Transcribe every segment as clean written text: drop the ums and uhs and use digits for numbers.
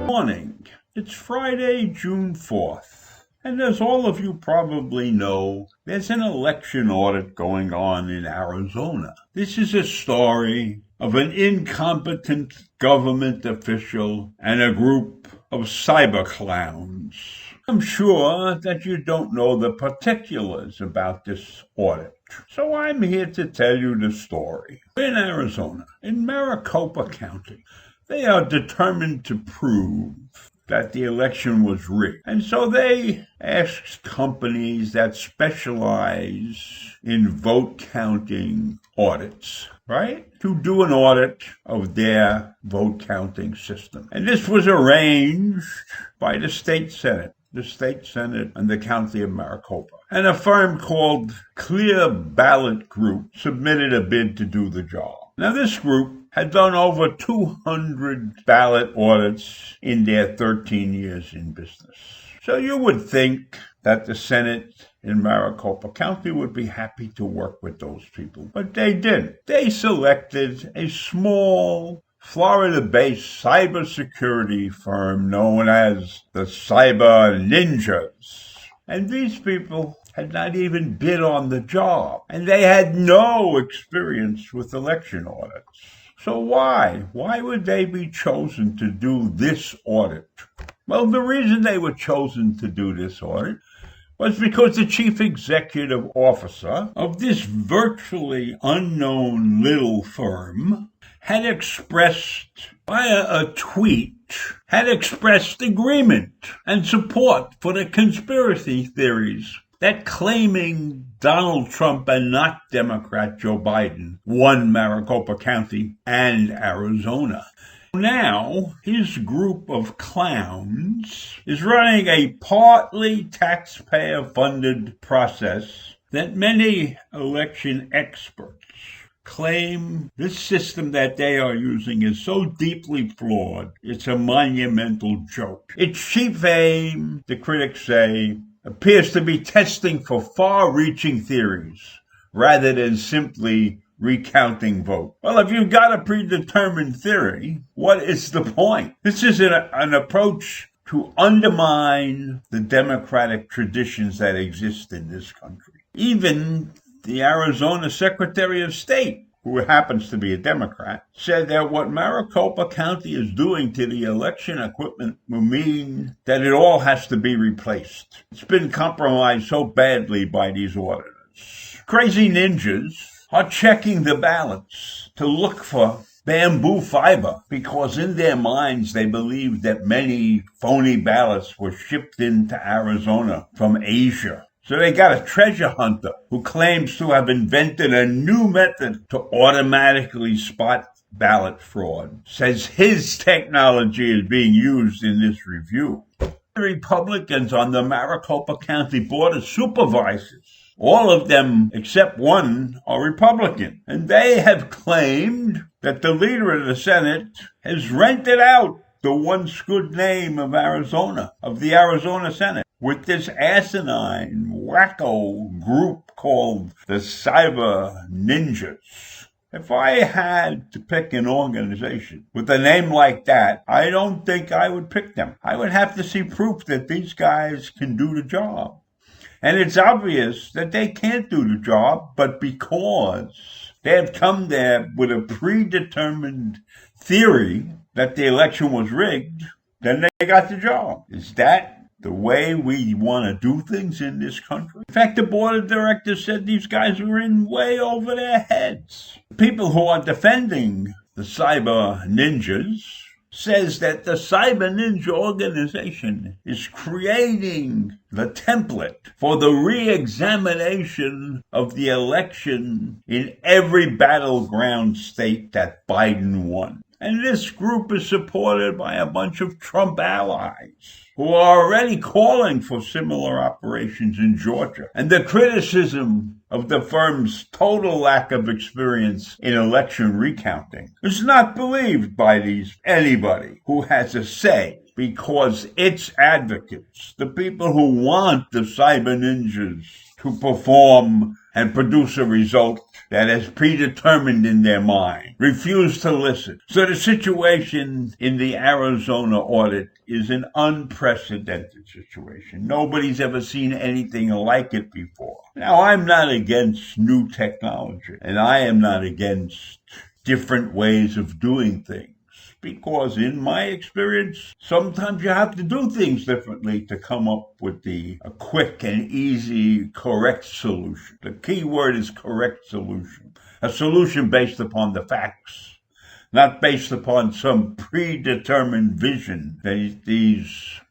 Morning. It's Friday, June 4th. And as all of you probably know, there's an election audit going on in Arizona. This is a story of an incompetent government official and a group of cyber clowns. I'm sure that you don't know the particulars about this audit, so I'm here to tell you the story. In Arizona, in Maricopa County, they are determined to prove that the election was rigged. And so they asked companies that specialize in vote counting audits, right, to do an audit of their vote counting system. And this was arranged by the state senate and the county of Maricopa. And a firm called Clear Ballot Group submitted a bid to do the job. Now, this group had done over 200 ballot audits in their 13 years in business. So you would think that the Senate in Maricopa County would be happy to work with those people, but they didn't. They selected a small Florida-based cybersecurity firm known as the Cyber Ninjas. And these people had not even bid on the job, and they had no experience with election audits. So why would they be chosen to do this audit? Well, the reason they were chosen to do this audit was because the chief executive officer of this virtually unknown little firm had expressed, via a tweet, agreement and support for the conspiracy theories that claiming Donald Trump and not Democrat Joe Biden won Maricopa County and Arizona. Now, his group of clowns is running a partly taxpayer-funded process that many election experts claim this system that they are using is so deeply flawed, it's a monumental joke. Its chief aim, the critics say, appears to be testing for far-reaching theories rather than simply recounting votes. Well, if you've got a predetermined theory, what is the point? This is an approach to undermine the democratic traditions that exist in this country. Even the Arizona Secretary of State, who happens to be a Democrat, said that what Maricopa County is doing to the election equipment will mean that it all has to be replaced. It's been compromised so badly by these auditors. Crazy ninjas are checking the ballots to look for bamboo fiber because in their minds they believe that many phony ballots were shipped into Arizona from Asia. So they got a treasure hunter who claims to have invented a new method to automatically spot ballot fraud. Says his technology is being used in this review. The Republicans on the Maricopa County Board of Supervisors, all of them except one are Republican. And they have claimed that the leader of the Senate has rented out the once good name of Arizona, of the Arizona Senate, with this asinine, wacko group called the Cyber Ninjas. If I had to pick an organization with a name like that, I don't think I would pick them. I would have to see proof that these guys can do the job. And it's obvious that they can't do the job, but because they have come there with a predetermined theory that the election was rigged, then they got the job. Is that the way we want to do things in this country? In fact, the board of directors said these guys were in way over their heads. People who are defending the cyber ninjas says that the Cyber Ninja organization is creating the template for the re-examination of the election in every battleground state that Biden won. And this group is supported by a bunch of Trump allies who are already calling for similar operations in Georgia. And the criticism of the firm's total lack of experience in election recounting is not believed by anybody who has a say, because its advocates, the people who want the cyber ninjas to perform and produce a result that is predetermined in their mind, refuse to listen. So the situation in the Arizona audit is an unprecedented situation. Nobody's ever seen anything like it before. Now, I'm not against new technology, and I am not against different ways of doing things, because in my experience, sometimes you have to do things differently to come up with a quick and easy, correct solution. The key word is correct solution. A solution based upon the facts, not based upon some predetermined vision that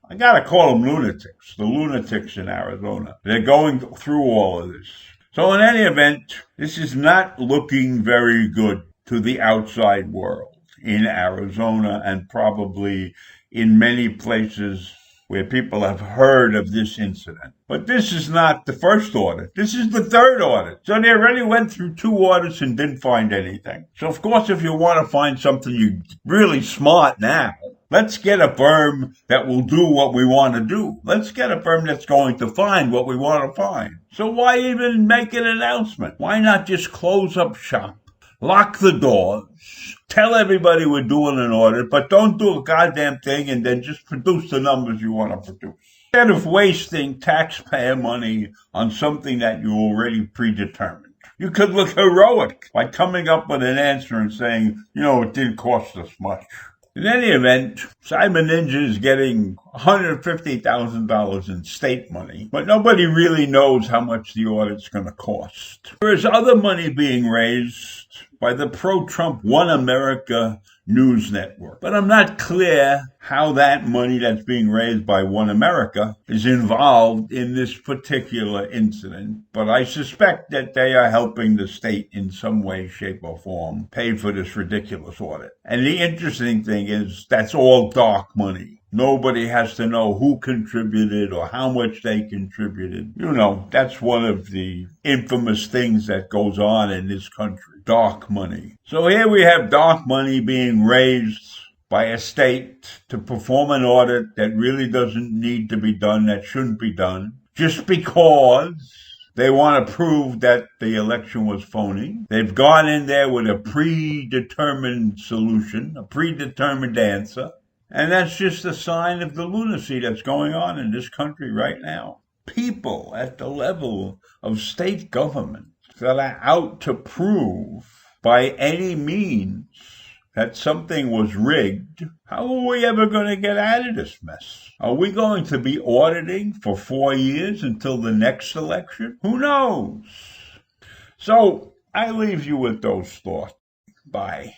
I gotta call them lunatics, the lunatics in Arizona. They're going through all of this. So in any event, this is not looking very good to the outside world in Arizona, and probably in many places where people have heard of this incident. But this is not the first audit. This is the third audit. So they already went through 2 audits and didn't find anything. So of course, if you want to find something you really smart now, let's get a firm that will do what we want to do. Let's get a firm that's going to find what we want to find. So why even make an announcement? Why not just close up shop? Lock the doors, tell everybody we're doing an audit, but don't do a goddamn thing and then just produce the numbers you want to produce. Instead of wasting taxpayer money on something that you already predetermined. You could look heroic by coming up with an answer and saying, it didn't cost us much. In any event, Cyber Ninja is getting $150,000 in state money, but nobody really knows how much the audit's going to cost. There is other money being raised by the pro-Trump One America news network, but I'm not clear how that money that's being raised by One America is involved in this particular incident. But I suspect that they are helping the state in some way, shape, or form pay for this ridiculous audit. And the interesting thing is that's all dark money. Nobody has to know who contributed or how much they contributed. That's one of the infamous things that goes on in this country. Dark money. So here we have dark money being raised by a state to perform an audit that really doesn't need to be done, that shouldn't be done, just because they want to prove that the election was phony. They've gone in there with a predetermined solution, a predetermined answer. And that's just a sign of the lunacy that's going on in this country right now. People at the level of state government that are out to prove by any means that something was rigged. How are we ever going to get out of this mess? Are we going to be auditing for 4 years until the next election? Who knows? So I leave you with those thoughts. Bye.